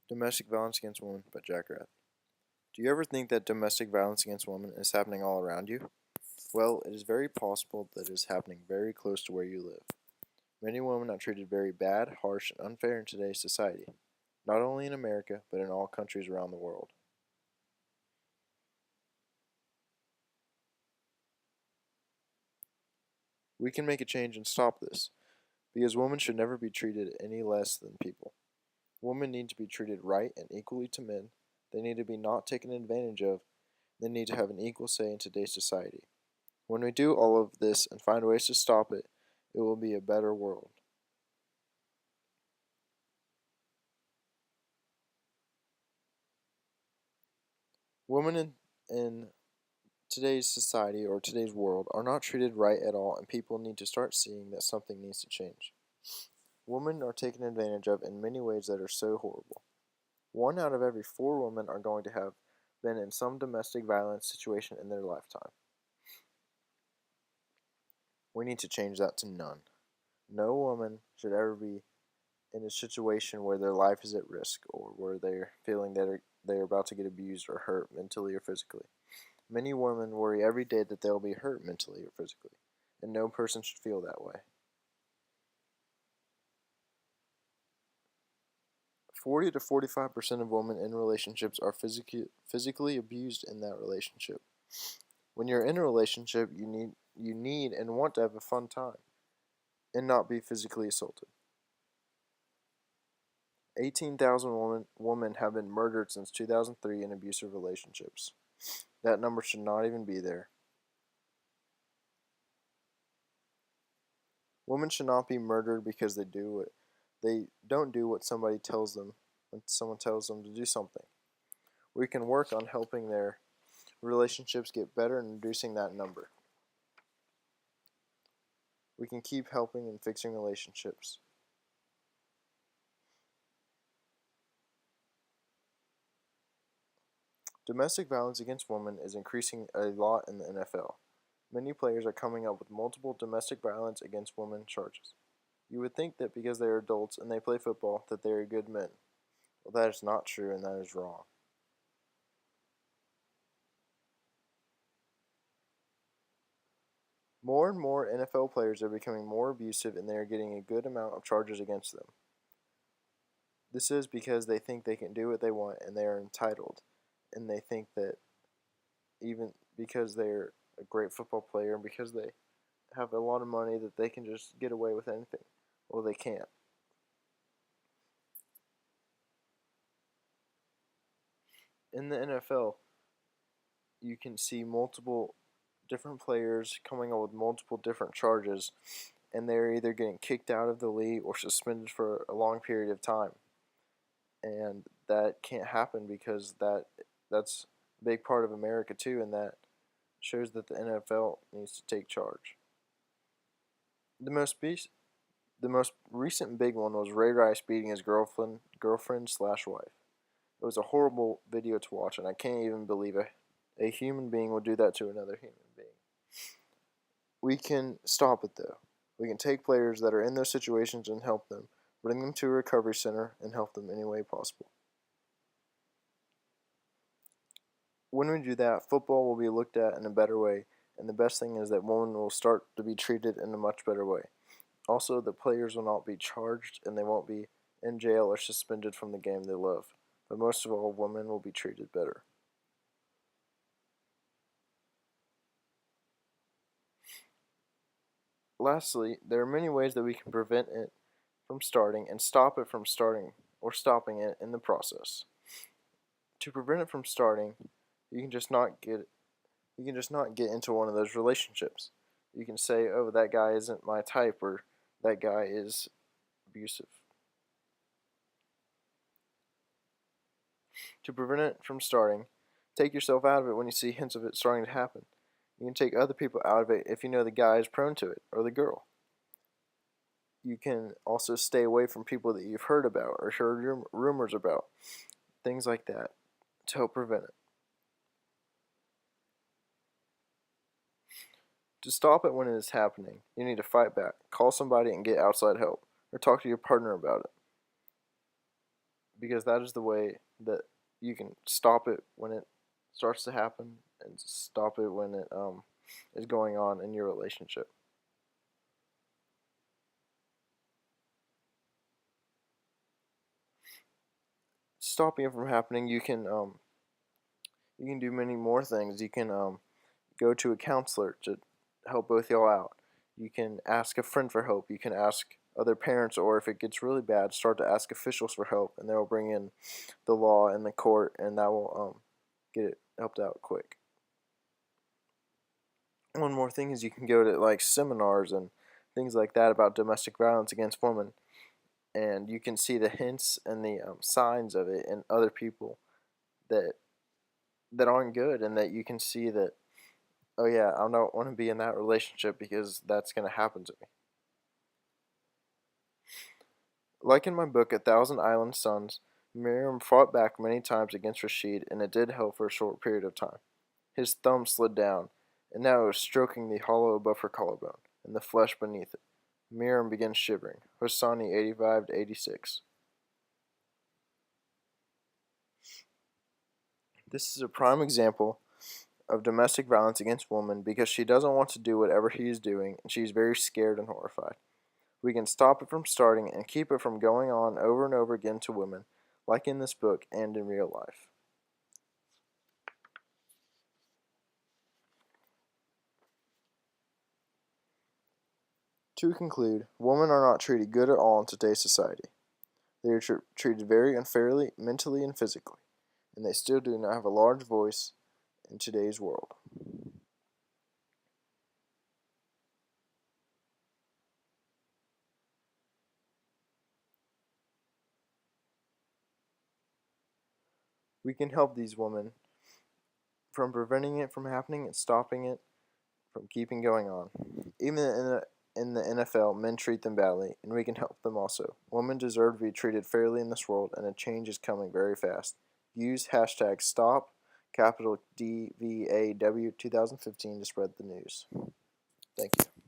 Domestic Violence Against Women by Jack Rath. Do you ever think that domestic violence against women is happening all around you? Well, it is very possible that it is happening very close to where you live. Many women are treated very bad, harsh, and unfair in today's society, not only in America, but in all countries around the world. We can make a change and stop this, because women should never be treated any less than people. Women need to be treated right and equally to men. They need to be not taken advantage of. They need to have an equal say in today's society. When we do all of this and find ways to stop it, it will be a better world. Women in today's society or today's world are not treated right at all, and people need to start seeing that something needs to change. Women are taken advantage of in many ways that are so horrible. 1 out of every 4 women are going to have been in some domestic violence situation in their lifetime. We need to change that to none. No woman should ever be in a situation where their life is at risk or where they're feeling that they're about to get abused or hurt mentally or physically. Many women worry every day that they'll be hurt mentally or physically, and no person should feel that way. 40 to 45% of women in relationships are physically abused in that relationship. When you're in a relationship, you need and want to have a fun time and not be physically assaulted. 18,000 women have been murdered since 2003 in abusive relationships. That number should not even be there. Women should not be murdered because they don't do what somebody tells them when someone tells them to do something. We can work on helping their relationships get better and reducing that number. We can keep helping and fixing relationships. Domestic violence against women is increasing a lot in the NFL. Many players are coming up with multiple domestic violence against women charges. You would think that because they are adults and they play football that they are good men. Well, that is not true and that is wrong. More and more NFL players are becoming more abusive and they are getting a good amount of charges against them. This is because they think they can do what they want and they are entitled. And they think that even because they're a great football player and because they have a lot of money that they can just get away with anything. Well, they can't. In the NFL, you can see multiple different players coming up with multiple different charges, and they're either getting kicked out of the league or suspended for a long period of time. And that can't happen because that's a big part of America too, and that shows that the NFL needs to take charge. The most the most recent big one was Ray Rice beating his girlfriend slash wife. It was a horrible video to watch, and I can't even believe a human being would do that to another human being. We can stop it though. We can take players that are in those situations and help them, bring them to a recovery center, and help them any way possible. When we do that, football will be looked at in a better way, and the best thing is that women will start to be treated in a much better way. Also, the players will not be charged and they won't be in jail or suspended from the game they love. But most of all, women will be treated better. Lastly, there are many ways that we can prevent it from starting and stop it from starting or stopping it in the process. To prevent it from starting, you can just not get into one of those relationships. You can say, "Oh, that guy isn't my type," or "That guy is abusive." To prevent it from starting, take yourself out of it when you see hints of it starting to happen. You can take other people out of it if you know the guy is prone to it, or the girl. You can also stay away from people that you've heard about or heard rumors about, things like that, to help prevent it. To stop it when it is happening, you need to fight back, call somebody and get outside help, or talk to your partner about it. because that is the way that you can stop it when it starts to happen and stop it when it is going on in your relationship. Stopping it from happening, you can do many more things. You can go to a counselor to help both y'all out. You can ask a friend for help. You can ask other parents, or if it gets really bad, start to ask officials for help, and they'll bring in the law and the court, and that will get it helped out quick. One more thing is you can go to like seminars and things like that about domestic violence against women, and you can see the hints and the signs of it in other people that aren't good, and that you can see that, oh yeah, I don't want to be in that relationship because that's going to happen to me. Like in my book, A Thousand Island Suns, Miriam fought back many times against Rashid, and it did help for a short period of time. His thumb slid down, and now it was stroking the hollow above her collarbone and the flesh beneath it. Miriam began shivering. Hosani 85 to 86. This is a prime example of domestic violence against women because she doesn't want to do whatever he is doing, and she's very scared and horrified. We can stop it from starting and keep it from going on over and over again to women, like in this book and in real life. To conclude, women are not treated good at all in today's society. They are treated very unfairly, mentally and physically, and they still do not have a large voice in today's world. We can help these women from preventing it from happening and stopping it from keeping going on. Even in the NFL, men treat them badly, and we can help them also. Women deserve to be treated fairly in this world, and a change is coming very fast. Use hashtag STOP, capital DVAW 2015 to spread the news. Thank you.